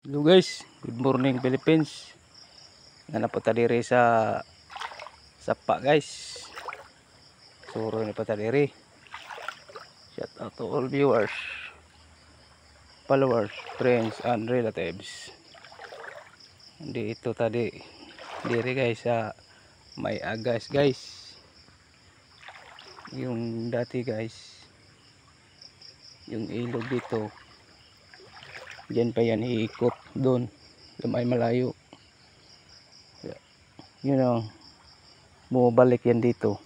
Hello guys, good morning Philippines. Nga po ta diri sa sapa guys. Suro ni po ta diri. Shout out to all viewers, followers, friends and relatives. Dito tadi diri guys sa may agas guys. Yung dati guys, yung ilog dito. Diyan pa yan iikot doon. May malayo. Yun know, bumabalik yan dito.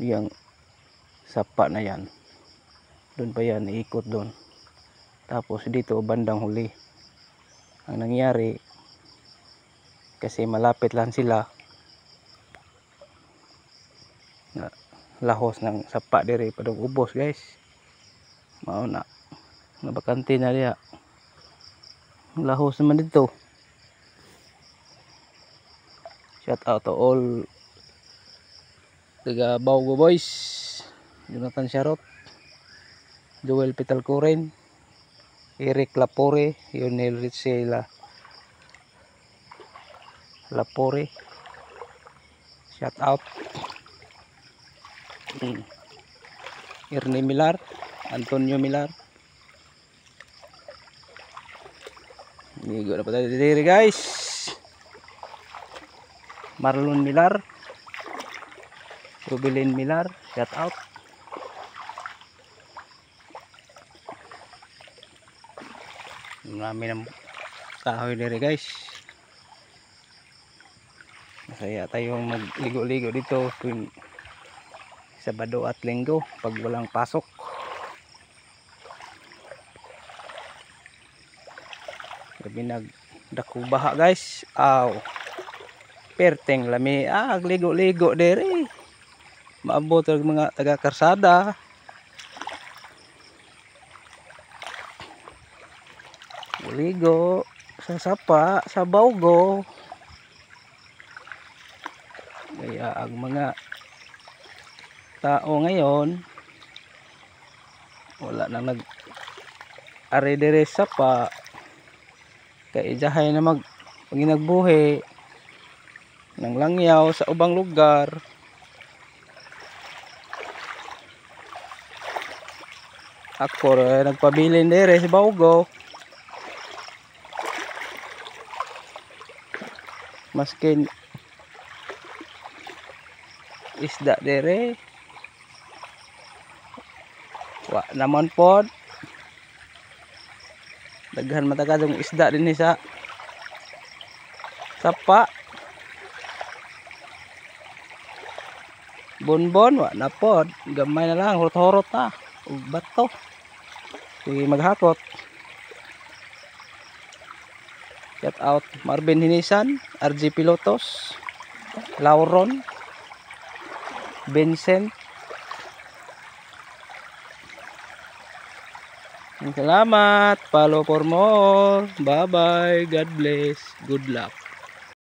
Yung sapa na yan. Doon pa yan iikot doon. Tapos dito bandang huli. Ang nangyari kasi malapit lang sila na lahos ng sapa diri padung ubos guys. Mao na nabakante na diya. Lahos naman dito. Shout out to all taga Baugo boys. Jonathan Sharot, Joel Pitalcuren, Eric Lapore, Yonel Richela Lapore. Shout out. Ernie Milar, Antonio Milar. Migo na pa tayo diri guys. Marlon Milar, Rubilin Milar, shout out. Marami ng kahoy diri guys. Masaya tayong magligo-ligo dito tuwing Sabado at Linggo pag walang pasok. Grabe nagdako baha guys. Aw. Perteng lami ligo-ligo dere. Maabot ang mga taga karsada. Ligo sa sapa, sa Baugo. Kaya ang mga tao ngayon wala nang nag-ari dere sapa. Kaya ijahay na nagbuhi ng langyaw sa ubang lugar. Ako nagpabilin dere sa Baugo. Maskin isda dere wa naman pod daghan matagad isda din sa sapa. Bonbon wa na pod, gamay na lang hurot-hurot na ug bato. Sige maghakot. Shout out Marvin Hinisan, RG Pilotos, Lauron, Vincent. Salamat. Follow for more. Bye bye. God bless. Good luck.